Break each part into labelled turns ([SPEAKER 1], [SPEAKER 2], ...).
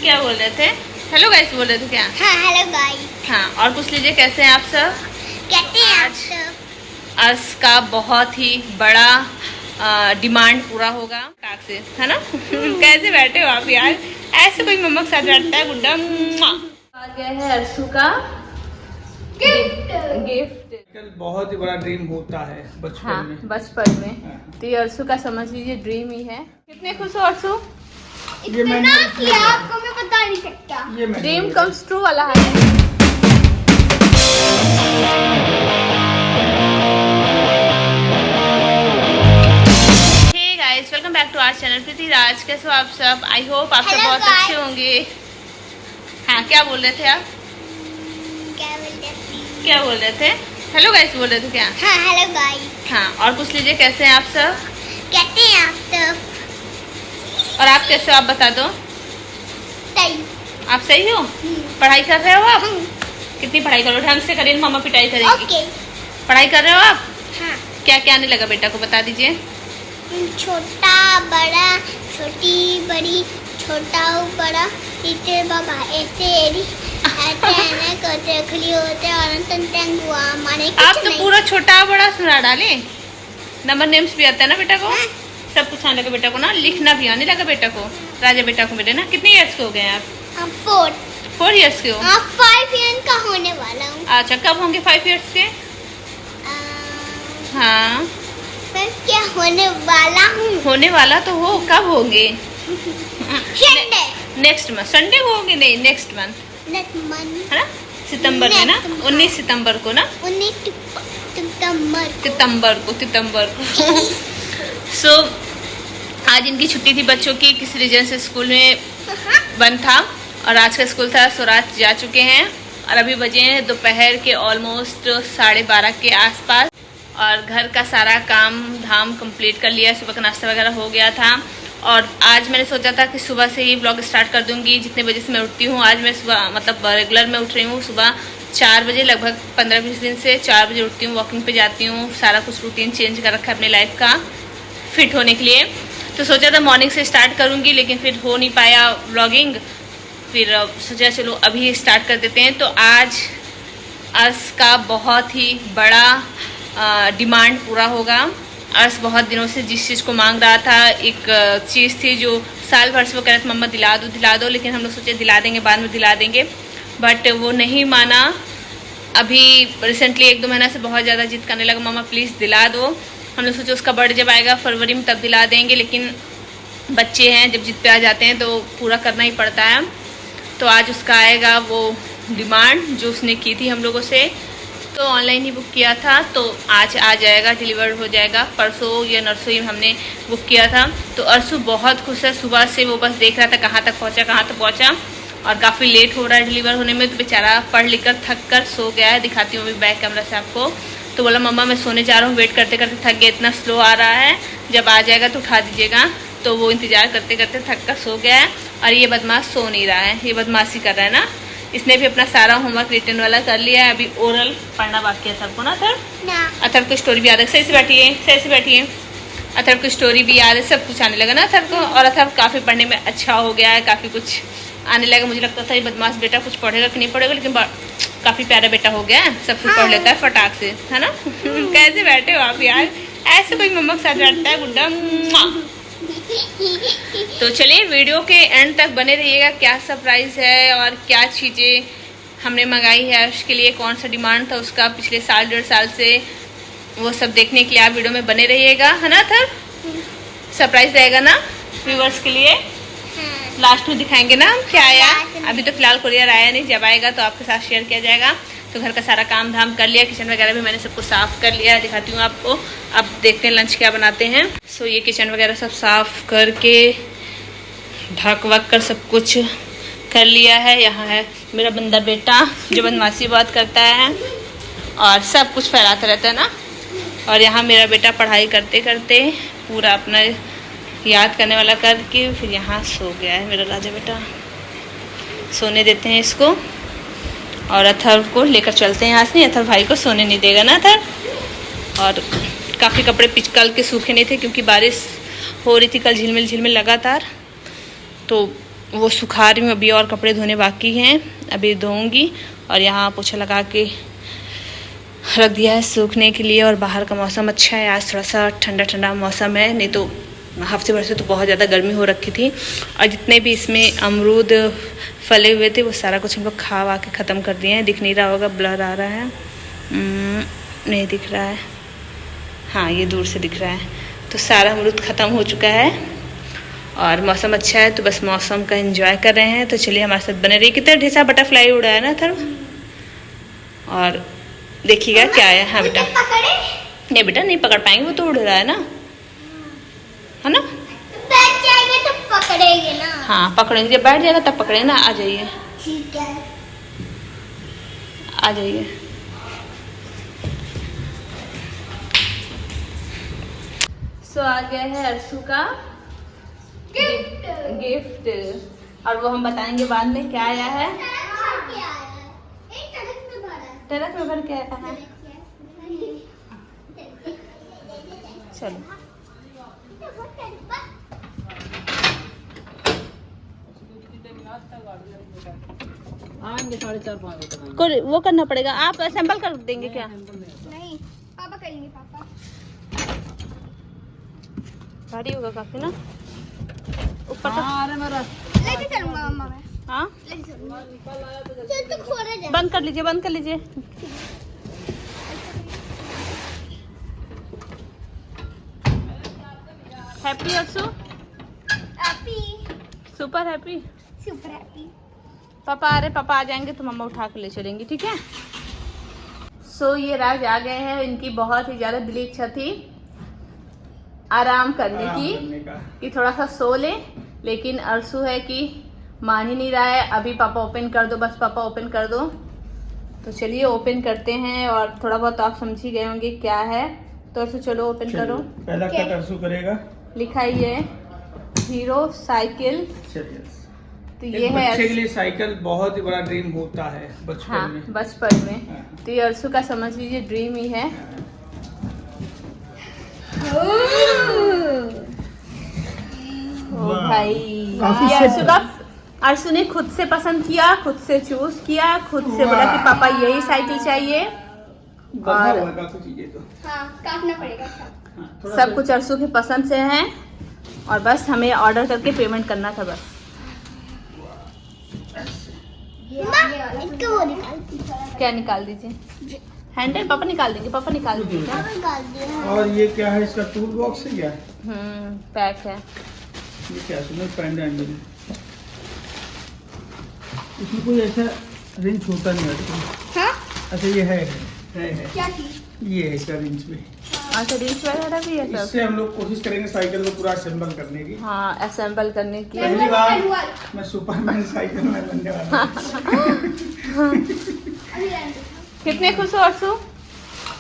[SPEAKER 1] क्या बोल रहे थे? हेलो गाइस बोल रहे थे क्या?
[SPEAKER 2] हाँ हेलो गाइस।
[SPEAKER 1] हाँ, और पूछ लीजिए कैसे हैं आप सब?
[SPEAKER 2] कहते हैं आप सब।
[SPEAKER 1] आज का बहुत ही बड़ा डिमांड पूरा होगा टाक से, है ना? कैसे बैठे हो आप यार? ऐसे कोई मम्मा के साथ बैठता है गुड्डा? आ गया है अर्शु का गिफ्ट।
[SPEAKER 3] बहुत ही बड़ा ड्रीम होता है बचपन
[SPEAKER 1] हाँ,
[SPEAKER 3] में।
[SPEAKER 1] बचपन में तो ये अर्शु का समझ लीजिए ड्रीम ही है। कितने खुश हो अर्शु?
[SPEAKER 2] इतना कि आपको मैं बता नहीं सकता।
[SPEAKER 1] ड्रीम कम्स ट्रू वाला है। Hey guys, welcome back to our channel Preeti Raj. कैसे हो आप सब? आई होप आप सब
[SPEAKER 2] Hello
[SPEAKER 1] बहुत
[SPEAKER 2] guys.
[SPEAKER 1] अच्छे होंगे। हाँ, क्या बोल रहे थे आप? क्या बोल रहे थे? हेलो गाइस बोल रहे थे क्या?
[SPEAKER 2] हाँ हेलो गाइस।
[SPEAKER 1] हाँ, और पूछ लीजिए कैसे हैं आप सब?
[SPEAKER 2] कहते हैं आप सब।
[SPEAKER 1] और आप कैसे हो आप बता दो।
[SPEAKER 2] सही।
[SPEAKER 1] आप सही हो? पढ़ाई कर रहे हो आप?
[SPEAKER 2] हम्म,
[SPEAKER 1] कितनी पढ़ाई करो, ढंग से करिए, मामा पिटाई करेगी।
[SPEAKER 2] ओके।
[SPEAKER 1] पढ़ाई कर रहे हो आप?
[SPEAKER 2] हाँ।
[SPEAKER 1] क्या क्या आने लगा बेटा को बता दीजिए।
[SPEAKER 2] छोटा बड़ा छोटी बड़ी छोटा बड़ा टीचर बाबा ऐसे एरी ऐसे करते खली होते और अंतन हुआ माने कुछ
[SPEAKER 1] आप तो
[SPEAKER 2] नहीं।
[SPEAKER 1] पूरा छोटा बड़ा सुना डाले। नंबर नेम्स भी आता है ना बेटा को?
[SPEAKER 2] हाँ।
[SPEAKER 1] सब कुछ आने लगा बेटा को ना, लिखना भी आने लगा बेटा को। राजा बेटा को बेटे ना, कितने इयर्स के हो गए आप?
[SPEAKER 2] हम 4
[SPEAKER 1] 4 इयर्स के हो?
[SPEAKER 2] 5 ईयर का होने वाला हूँ।
[SPEAKER 1] अच्छा, कब होंगे 5 इयर्स के? हाँ,
[SPEAKER 2] मैं क्या होने वाला हूँ?
[SPEAKER 1] होने वाला तो हो, कब होंगे?
[SPEAKER 2] Sunday
[SPEAKER 1] next month. संडे को होंगे? नहीं, नेक्स्ट मंथ
[SPEAKER 2] नेक्स्ट मंथ
[SPEAKER 1] है ना, सितंबर में ना,
[SPEAKER 2] Next month.
[SPEAKER 1] 19 सितंबर को ना,
[SPEAKER 2] 19
[SPEAKER 1] सितंबर को सो आज इनकी छुट्टी थी बच्चों की, किसी रीजन से स्कूल में बंद था और आज का स्कूल था, सो रात जा चुके हैं और अभी बजे हैं दोपहर के ऑलमोस्ट 12:30 के आसपास। और घर का सारा काम धाम कंप्लीट कर लिया, सुबह का नाश्ता वगैरह हो गया था। और आज मैंने सोचा था कि सुबह से ही व्लॉग स्टार्ट कर दूंगी, जितने बजे से मैं उठती हूँ। आज मैं सुबह मतलब रेगुलर में उठ रही हूँ, सुबह 4 बजे, लगभग 15-20 दिन से 4 बजे उठती हूँ, वॉकिंग पे जाती हूँ। सारा कुछ रूटीन चेंज कर रखा है अपनी लाइफ का फिट होने के लिए। तो सोचा था मॉर्निंग से स्टार्ट करूँगी, लेकिन फिर हो नहीं पाया व्लॉगिंग। फिर सोचा चलो अभी स्टार्ट कर देते हैं। तो आज का बहुत ही बड़ा डिमांड पूरा होगा। अर्श बहुत दिनों से जिस चीज़ को मांग रहा था, एक चीज़ थी जो साल भर से वो कह रहा था मम्मा दिला दो, लेकिन हम लोग सोचे दिला देंगे, बाद में दिला देंगे, बट वो नहीं माना। अभी रिसेंटली 1-2 महीना से बहुत ज़्यादा जिद करने लगा, मम्मा प्लीज़ दिला दो। हम लोग सोचे उसका बर्थडे जब आएगा फरवरी में तब दिला देंगे, लेकिन बच्चे हैं, जब जिद पे आ जाते हैं तो पूरा करना ही पड़ता है। तो आज उसका आएगा वो डिमांड जो उसने की थी हम लोगों से। तो ऑनलाइन ही बुक किया था, तो आज आ जाएगा, डिलीवर हो जाएगा। परसों या नरसों ही हमने बुक किया था। तो अर्शु बहुत खुश है, सुबह से वो बस देख रहा था कहाँ तक पहुँचा और काफ़ी लेट हो रहा है डिलीवर होने में। तो बेचारा पढ़ लिख कर थक कर सो गया है। दिखाती हूँ अभी बैक कैमरा से आपको। तो बोला मम्मा मैं सोने जा रहा हूँ, वेट करते करते थक गया, इतना स्लो आ रहा है, जब आ जाएगा तो उठा दीजिएगा। तो वो इंतज़ार करते करते थक कर सो गया है। और ये बदमाश सो नहीं रहा है, ये बदमाशी कर रहा है ना। इसने भी अपना सारा होमवर्क रिटर्न वाला कर लिया है, अभी ओरल पढ़ना बाकी है सबको ना। अथर्व को स्टोरी भी याद है, सही से बैठिए। अथर्व को स्टोरी भी याद है, सब कुछ आने लगा ना अथर्व को। और अथर्व काफ़ी पढ़ने में अच्छा हो गया है, काफ़ी कुछ आने लगा। मुझे लगता था ये बदमाश बेटा कुछ पढ़ेगा कि नहीं पढ़ेगा, लेकिन काफ़ी प्यारा बेटा हो गया है, सब कुछ पढ़ लेता है फटाक से, है ना? कैसे बैठे हो आप यार? ऐसे कोई मम्मा के साथ बैठता है गुड्डा? तो चलिए वीडियो के एंड तक बने रहिएगा, क्या सरप्राइज़ है और क्या चीज़ें हमने मंगाई है अर्श के लिए, कौन सा डिमांड था उसका पिछले साल 1.5 साल से, वो सब देखने के लिए आप वीडियो में बने रहिएगा, है ना? सरप्राइज रहेगा ना व्यूअर्स के लिए। लास्ट में दिखाएंगे ना हम क्या आया। अभी तो फिलहाल कुरियर आया नहीं, जब आएगा तो आपके साथ शेयर किया जाएगा। तो घर का सारा काम धाम कर लिया, किचन वगैरह भी मैंने सबको साफ़ कर लिया, दिखाती हूँ आपको। अब देखते हैं लंच क्या बनाते हैं। सो ये किचन वगैरह सब साफ़ करके ढक वक कर सब कुछ कर लिया है। यहाँ है मेरा बंदर बेटा जो बदमाशी बहुत करता है और सब कुछ फैलाता रहता है ना। और यहाँ मेरा बेटा पढ़ाई करते करते पूरा अपना याद करने वाला करके फिर यहाँ सो गया है मेरा राजा बेटा। सोने देते हैं इसको और अथर्व को लेकर चलते हैं यहाँ से। अथर्व भाई को सोने नहीं देगा ना अथर्व। और काफ़ी कपड़े पिचकल के सूखे नहीं थे क्योंकि बारिश हो रही थी कल झिलमिल लगातार, तो वो सुखा रही हूँ अभी, और कपड़े धोने बाकी हैं, अभी धोऊंगी। और यहाँ पोछा लगा के रख दिया है सूखने के लिए। और बाहर का मौसम अच्छा है, आज थोड़ा सा ठंडा ठंडा मौसम है, नहीं तो हफ्ते भर से तो बहुत ज़्यादा गर्मी हो रखी थी। और जितने भी इसमें अमरूद फले हुए थे वो सारा कुछ हम लोग खा वा के ख़त्म कर दिए हैं। दिख नहीं रहा होगा, ब्लर आ रहा है, नहीं दिख रहा है, हाँ ये दूर से दिख रहा है। तो सारा अमरूद ख़त्म हो चुका है और मौसम अच्छा है, तो बस मौसम का एंजॉय कर रहे हैं। तो चलिए हमारे साथ बने रहिए। कितना ढेर सारा बटरफ्लाई उड़ा है ना थर, और देखिएगा क्या है। हाँ बेटा, नहीं बेटा नहीं पकड़ पाएंगे, वो तो उड़ रहा है ना, है ना,
[SPEAKER 2] बैठ जाएंगे तो पकड़ेंगे ना।
[SPEAKER 1] हाँ पकड़ेंगे, जब बैठ जाएगा तब पकड़ेंगे ना। आ जाइए,
[SPEAKER 2] ठीक है,
[SPEAKER 1] आ जाइए। सो आ गया है अर्शु का गिफ्ट, और वो हम बताएंगे बाद में क्या आया है। ट्रक में भर के आया है, चलो
[SPEAKER 3] आएंगे 4:30-5 बजे।
[SPEAKER 1] को वो करना पड़ेगा, आप असेंबल कर देंगे क्या?
[SPEAKER 2] नहीं पापा करेंगे, पापा।
[SPEAKER 1] भारी होगा काफी ना, ऊपर तक।
[SPEAKER 3] अरे मेरा
[SPEAKER 2] लेके चलूंगा मम्मा मैं।
[SPEAKER 1] हाँ
[SPEAKER 2] लेके चलूंगा, चल तो खोरा जा।
[SPEAKER 1] बंद कर लीजिए, बंद कर लीजिए। Happy Arshu,
[SPEAKER 2] happy,
[SPEAKER 1] super happy.
[SPEAKER 2] Super happy.
[SPEAKER 1] पापा आ रहे, पापा आ जाएंगे तो मम्मा उठा कर ले चलेंगी, ठीक है। सो ये राज आ गए हैं, इनकी बहुत ही ज़्यादा दिली इच्छा थी आराम करने की, कि थोड़ा सा सो ले, लेकिन अर्शु है कि मान ही नहीं रहा है। अभी पापा ओपन कर दो, बस पापा ओपन कर दो। तो चलिए ओपन करते हैं, और थोड़ा बहुत आप समझ ही गए होंगे क्या है। तो अर्शु चलो ओपन करो।
[SPEAKER 3] पहला कट अर्शु करेगा।
[SPEAKER 1] लिखा ही है हीरो साइकिल।
[SPEAKER 3] चलिए,
[SPEAKER 1] तो
[SPEAKER 3] एक
[SPEAKER 1] ये है
[SPEAKER 3] बच्चे के लिए साइकिल बहुत ही बड़ा ड्रीम होता है बचपन
[SPEAKER 1] हाँ
[SPEAKER 3] में।
[SPEAKER 1] बचपन में।
[SPEAKER 3] हाँ।
[SPEAKER 1] तो ये अर्शु का समझ लीजिए ड्रीम ही है। ओ भाई,
[SPEAKER 3] काफी
[SPEAKER 1] ये
[SPEAKER 3] सेट
[SPEAKER 1] अर्शु का, अर्शु ने खुद से पसंद किया, खुद से चूज किया, खुद से बोला कि पापा यही साइकिल चाहिए।
[SPEAKER 3] बंधा हुआ है काफी चीजें तो।
[SPEAKER 2] हाँ, काटना पड़ेगा सब।
[SPEAKER 3] हाँ, थोड़ा
[SPEAKER 1] सब
[SPEAKER 3] सा-
[SPEAKER 1] कुछ अर्शु की पसंद से है, और बस हमें ऑर्डर करके पेमेंट करना था बस।
[SPEAKER 2] इसको वो निकाल दीजिए।
[SPEAKER 1] क्या निकाल दीजिए, हैंडल पापा निकाल देंगे, पापा निकाल दीजिए क्या?
[SPEAKER 2] निकाल दिया।
[SPEAKER 3] और ये क्या है, इसका टूल बॉक्स है क्या?
[SPEAKER 1] पैक है।
[SPEAKER 3] ये क्या है, पेन है। इसमें कोई ऐसा रिंच होता नहीं है।
[SPEAKER 2] हाँ?
[SPEAKER 3] अच्छा ये है
[SPEAKER 2] क्या चीज?
[SPEAKER 3] ये है इसका रिंच में।
[SPEAKER 1] अच्छा रिंच वगैरह भी है सब।
[SPEAKER 3] इससे हम लोग कोशिश करेंगे साइकिल को पूरा असेंबल करने की।
[SPEAKER 1] हाँ असेंबल करने की।
[SPEAKER 3] पहली बार मैं सुपरमैन साइकिल में बनने वाला हूँ।
[SPEAKER 1] कितने खुश हो अर्शु?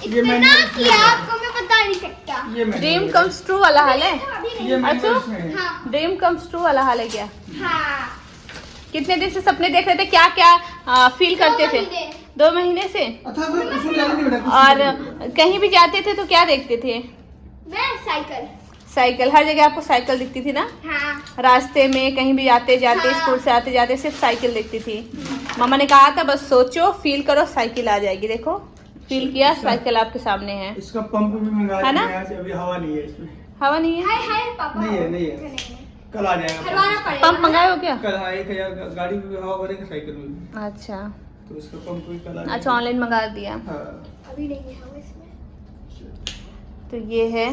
[SPEAKER 3] ये मैंने
[SPEAKER 2] इतना किया आपको मैं बता नहीं सकता।
[SPEAKER 3] ये मैंने
[SPEAKER 1] ड्रीम कम्स ट्रू वाला हाल है।
[SPEAKER 3] ये मैंने
[SPEAKER 1] अच्छा?
[SPEAKER 3] इसमें है।
[SPEAKER 2] हाँ
[SPEAKER 1] ड्रीम कम्स ट्रू वाला हाल है क्या?
[SPEAKER 2] हाँ।
[SPEAKER 1] कितने दिन से सपने देख रहे थे, क्या क्या फील करते थे? 2 महीने से।
[SPEAKER 3] अच्छा फिर उसमें जाने नहीं बेटा, कुछ
[SPEAKER 1] और
[SPEAKER 3] नहीं।
[SPEAKER 1] कहीं भी जाते थे तो क्या देखते थे?
[SPEAKER 2] मैं साइकिल।
[SPEAKER 1] साइकिल, हर जगह आपको साइकिल दिखती थी ना,
[SPEAKER 2] हाँ।
[SPEAKER 1] रास्ते में कहीं भी आते जाते,
[SPEAKER 2] हाँ।
[SPEAKER 1] स्कूल से आते जाते सिर्फ साइकिल दिखती थी। मामा ने कहा था बस सोचो, फील करो, साइकिल आ जाएगी। देखो फील किया, साइकिल आपके सामने है।
[SPEAKER 3] इसका पंप भी मंगा
[SPEAKER 1] है ना?
[SPEAKER 3] दिया है, अभी हवा नहीं है इसमें।
[SPEAKER 1] हवा नहीं है?
[SPEAKER 2] हाय हाय पापा।
[SPEAKER 3] नहीं है, नहीं है। कल आ जाएगा
[SPEAKER 2] हलवाना पड़ेगा।
[SPEAKER 1] पंप मंगाए हो क्या?
[SPEAKER 3] कल। हाँ 1000 गाड़ी में भी हवा भरेगा, साइकिल में भी।
[SPEAKER 1] अच्छा
[SPEAKER 3] तो इसका पंप भी कल आ जाएगा।
[SPEAKER 1] अच्छा, ऑनलाइन मंगा दिया।
[SPEAKER 3] हाँ।
[SPEAKER 2] अभी नहीं है हवा इसमें।
[SPEAKER 1] तो ये है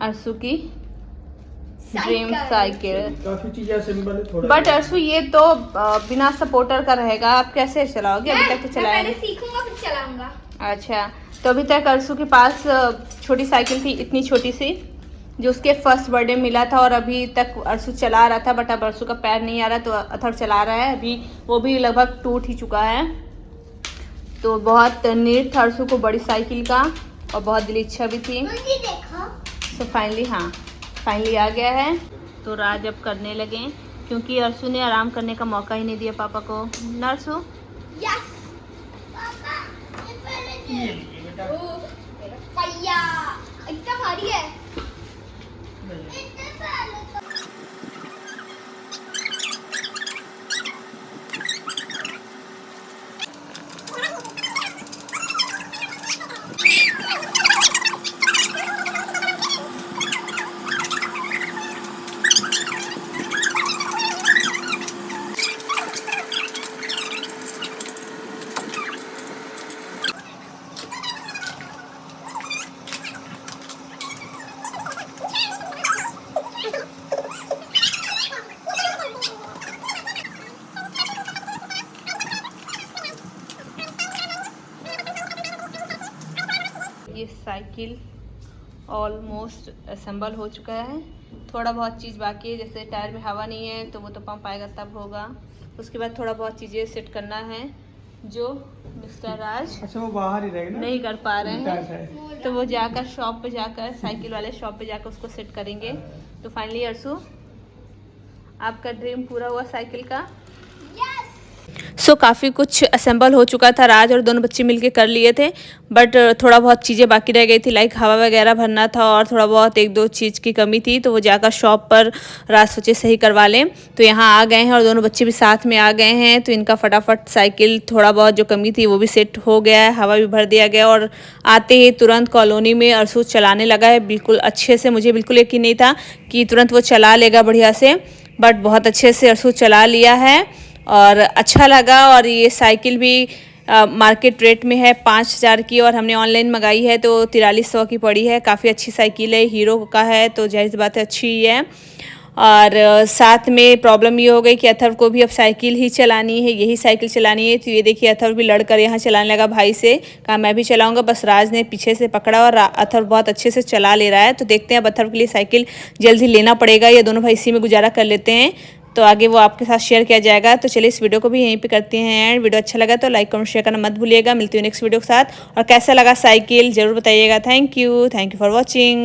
[SPEAKER 1] अर्शु की ड्रीम साइकिल।
[SPEAKER 3] काफी चीजें असेंबल है थोड़ा।
[SPEAKER 1] बट अर्शु ये तो बिना सपोर्टर का रहेगा, आप कैसे चलाओगे? अभी तक तो चलाया
[SPEAKER 2] पहले
[SPEAKER 1] नहीं।
[SPEAKER 2] सीखूंगा फिर चलाऊंगा।
[SPEAKER 1] अच्छा, तो अभी तक अर्शु के पास छोटी साइकिल थी, इतनी छोटी सी, जो उसके फर्स्ट बर्थडे में मिला था, और अभी तक अर्शु चला रहा था। बट अब अर्शु का पैर नहीं आ रहा, तो अथर चला रहा है अभी, वो भी लगभग टूट ही चुका है। तो बहुत नीड था अर्शु को बड़ी साइकिल का, और बहुत दिली इच्छा भी थी।
[SPEAKER 2] मुझे देखो।
[SPEAKER 1] तो फाइनली, हाँ फाइनली आ गया है। तो राज अब करने लगे, क्योंकि अर्शु ने आराम करने का मौका ही नहीं दिया पापा को। ना अर्शु?
[SPEAKER 2] यस पापा, ये पहले
[SPEAKER 3] ये लीजिए बेटा।
[SPEAKER 2] ओ मेरा पहिया इतना भारी है।
[SPEAKER 1] साइकिल ऑलमोस्ट असेंबल हो चुका है। थोड़ा बहुत चीज़ बाकी है, जैसे टायर में हवा नहीं है तो वो तो पंप आएगा तब होगा। उसके बाद थोड़ा बहुत चीज़ें सेट करना है जो मिस्टर राज
[SPEAKER 3] अच्छा वो बाहर ही रहेगा ना,
[SPEAKER 1] नहीं कर पा रहे
[SPEAKER 3] उल्टा
[SPEAKER 1] हैं,
[SPEAKER 3] है।
[SPEAKER 1] तो वो जाकर शॉप पे जाकर साइकिल वाले शॉप पे जाकर उसको सेट करेंगे। तो फाइनली अर्सू आपका ड्रीम पूरा हुआ साइकिल का। सो काफ़ी कुछ असेंबल हो चुका था, राज और दोनों बच्चे मिलके कर लिए थे, बट थोड़ा बहुत चीज़ें बाकी रह गई थी, लाइक हवा वगैरह भरना था और थोड़ा बहुत एक दो चीज़ की कमी थी, तो वो जाकर शॉप पर राज सोचे सही करवा लें। तो यहाँ आ गए हैं और दोनों बच्चे भी साथ में आ गए हैं, तो इनका फटाफट साइकिल थोड़ा बहुत जो कमी थी वो भी सेट हो गया है, हवा भी भर दिया गया और आते ही तुरंत कॉलोनी में अर्सू चलाने लगा है बिल्कुल अच्छे से। मुझे बिल्कुल यकीन नहीं था कि तुरंत वो चला लेगा बढ़िया से, बट बहुत अच्छे से अर्सू चला लिया है और अच्छा लगा। और ये साइकिल भी मार्केट रेट में है 5,000 की और हमने ऑनलाइन मंगाई है तो 4300 की पड़ी है। काफ़ी अच्छी साइकिल है, हीरो का है तो जाहिर सी बात है अच्छी ही है। और साथ में प्रॉब्लम ये हो गई कि अथर्व को भी अब साइकिल ही चलानी है, यही साइकिल चलानी है। तो ये देखिए अथर्व भी लड़कर यहाँ चलाने लगा भाई से, कहा मैं भी चलाऊंगा, बस राज ने पीछे से पकड़ा और अथर्व बहुत अच्छे से चला ले रहा है। तो देखते हैं अब अथर्व के लिए साइकिल जल्द ही लेना पड़ेगा या दोनों भाई इसी में गुजारा कर लेते हैं, तो आगे वो आपके साथ शेयर किया जाएगा। तो चलिए इस वीडियो को भी यहीं पे करते हैं एंड वीडियो अच्छा लगा तो लाइक कमेंट शेयर करना मत भूलिएगा। मिलती हूँ नेक्स्ट वीडियो के साथ, और कैसा लगा साइकिल ज़रूर बताइएगा। Thank you for watching.